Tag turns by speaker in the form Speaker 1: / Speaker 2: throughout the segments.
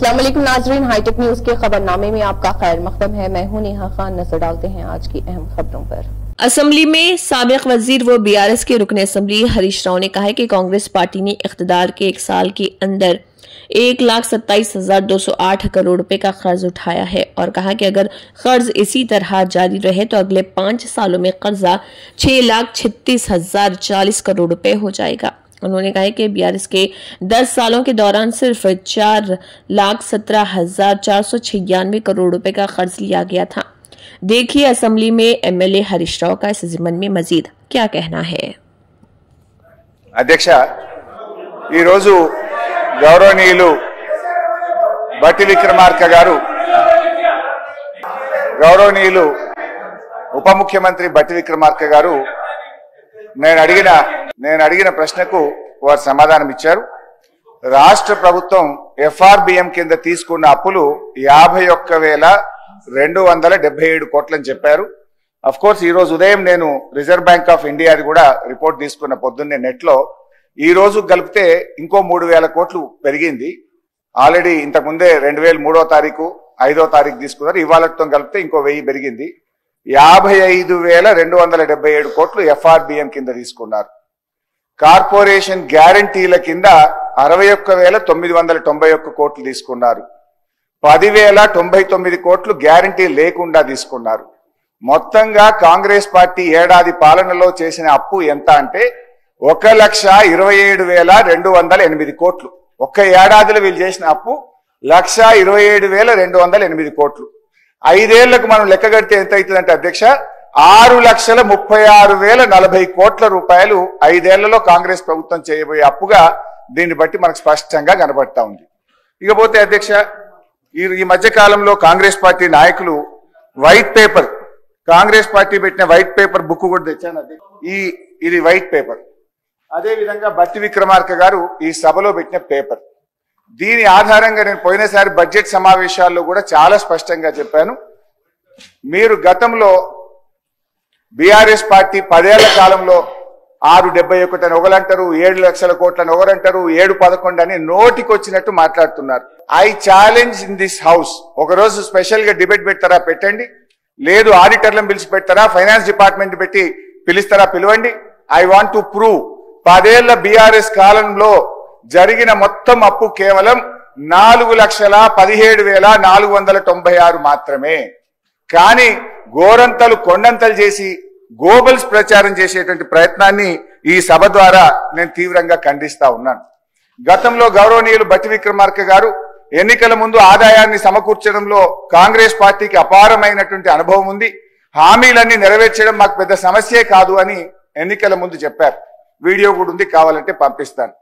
Speaker 1: अस्सलाम वालेकुम नाज़रीन, हाईटेक न्यूज के खबरनामे में आपका खैर मकदम है। मैं हूं नेहा खान। नजर डालते हैं आज की अहम खबरों पर। असेंबली में साबिक वजीर व बीआरएस के रुकन असेंबली हरीश राव ने कहा है कि कांग्रेस पार्टी ने इख्तिदार के एक साल के अंदर 1,27,208 करोड़ रुपए का कर्ज उठाया है और कहा कि अगर कर्ज इसी तरह जारी रहे तो अगले 5 सालों में कर्जा 6,36,040 करोड़ रुपए हो जाएगा। उन्होंने कहा कि बीआरएस के 10 सालों के दौरान सिर्फ 4,17,496 करोड़ रुपए का कर्ज लिया गया था। देखिए असेंबली में एमएलए हरीश राव का इस ज़िम्मन में मजीद क्या कहना है।
Speaker 2: अध्यक्ष गौरवनीयुलु बट्टी विक्रमार्क गारू गौरवनीयुलु ఉప ముఖ్యమంత్రి బట్టి విక్రమార్క గారు నేను అడిగిన ప్రశ్నకు వారు సమాధానం ఇచ్చారు। రాష్ట్ర ప్రభుత్వం ఎఫ్ఆర్బిఎం కింద తీసుకున్న అప్పులు 51,277 కోట్లని చెప్పారు। ఆఫ్ కోర్స్ ఈ రోజు ఉదయం నేను రిజర్వ్ బ్యాంక్ ఆఫ్ ఇండియాది కూడా రిపోర్ట్ తీసుకున్న పొద్దున్నే నెట్ లో ఈ రోజు కలిపితే ఇంకో 3,000 కోట్లు పెరిగింది। ఆల్రెడీ ఇంతకు ముందే 2003వ తారీఖు 5వ తారీఖు తీసుకున్నారు, ఇవాళతో కలిపితే ఇంకో 1000 పెరిగింది। 55,277 కోట్లు ఎఫ్ఆర్బిఎం కింద తీసుకున్నారు। కార్పొరేషన్ గ్యారంటీల కింద 61,991 కోట్లు తీసుకున్నారు। 10,099 కోట్లు గ్యారంటీ లేకుండా తీసుకున్నారు। మొత్తంగా కాంగ్రెస్ పార్టీ ఏడాది పాలనలో చేసిన అప్పు ఎంత అంటే 1,27,208 కోట్లు। ఒక్క ఏడాదిలో వీళ్ళు చేసిన అప్పు 1,27,208 కోట్లు। 5 ఏళ్లకు మనం లెక్క కడితే ఎంత అవుతుందంటే అధ్యక్ష 6,36,040 కోట్ల రూపాయలు 5 ఏళ్లలో కాంగ్రెస్ ప్రభుత్వం చేయబోయే అప్పుగా దీన్ని బట్టి మనకు స్పష్టంగా కనబడతా ఉంది। ఇకపోతే అధ్యక్ష ఈ మధ్య కాలంలో కాంగ్రెస్ పార్టీ నాయకులు వైట్ పేపర్, కాంగ్రెస్ పార్టీ పెట్టిన వైట్ పేపర్ బుక్ కూడా తెచ్చాను। ఇది వైట్ పేపర్, అదే విధంగా బట్టి విక్రమార్క గారు ఈ సభలో పెట్టిన పేపర్। దీని ఆధారంగా నేను పోయినసారి బడ్జెట్ సమావేశాల్లో కూడా చాలా స్పష్టంగా చెప్పాను, మీరు గతంలో బీఆర్ఎస్ పార్టీ 10 ఏళ్ల కాలంలో 671 అని ఒకరంటారు, 7 లక్షల కోట్లని ఒకరంటారు, 711 అని నోటికి వచ్చినట్టు మాట్లాడుతున్నారు। I challenge in this house, ఒకరోజు స్పెషల్ గా డిబేట్ పెడతారా పెట్టండి, లేదు ఆడిటర్లను పిలిచి పెడతారా, ఫైనాన్స్ డిపార్ట్మెంట్ పెట్టి పిలుస్తారా పిలవండి। ఐ వాంట్ టు ప్రూవ్ 10 ఏళ్ల బీఆర్ఎస్ కాలంలో జరిగిన మొత్తం అప్పు కేవలం 4,17,496 మాత్రమే। కానీ గోరంతలు కొండంతలు చేసి గోబల్స్ ప్రచారం చేసేటువంటి ప్రయత్నాన్ని ఈ సభ ద్వారా నేను తీవ్రంగా ఖండిస్తా ఉన్నాను। గతంలో గౌరవనీయులు బట్టి విక్రమార్క గారు ఎన్నికల ముందు ఆదాయాన్ని సమకూర్చడంలో కాంగ్రెస్ పార్టీకి అపారమైనటువంటి అనుభవం ఉంది, హామీలన్నీ నెరవేర్చడం మాకు పెద్ద సమస్యే కాదు అని ఎన్నికల ముందు చెప్పారు। వీడియో కూడా ఉంది, కావాలంటే పంపిస్తాను।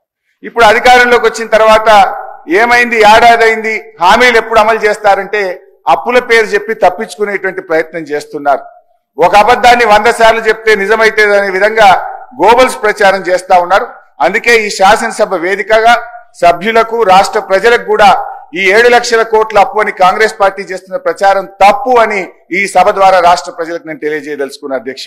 Speaker 2: ఇప్పుడు అధికారంలోకి వచ్చిన తర్వాత ఏమైంది, ఏడాది అయింది, హామీలు ఎప్పుడు అమలు చేస్తారంటే అప్పుల పేరు చెప్పి తప్పించుకునేటువంటి ప్రయత్నం చేస్తున్నారు। ఒక అబద్ధాన్ని 100 సార్లు చెప్తే నిజమైతే అనే విధంగా గోబల్స్ ప్రచారం చేస్తా ఉన్నారు। అందుకే ఈ శాసనసభ వేదికగా సభ్యులకు రాష్ట్ర ప్రజలకు కూడా ఈ 7 లక్షల కోట్ల అప్పు అని కాంగ్రెస్ పార్టీ చేస్తున్న ప్రచారం తప్పు అని ఈ సభ ద్వారా రాష్ట్ర ప్రజలకు నేను తెలియజేయదలుచుకున్నా అధ్యక్ష।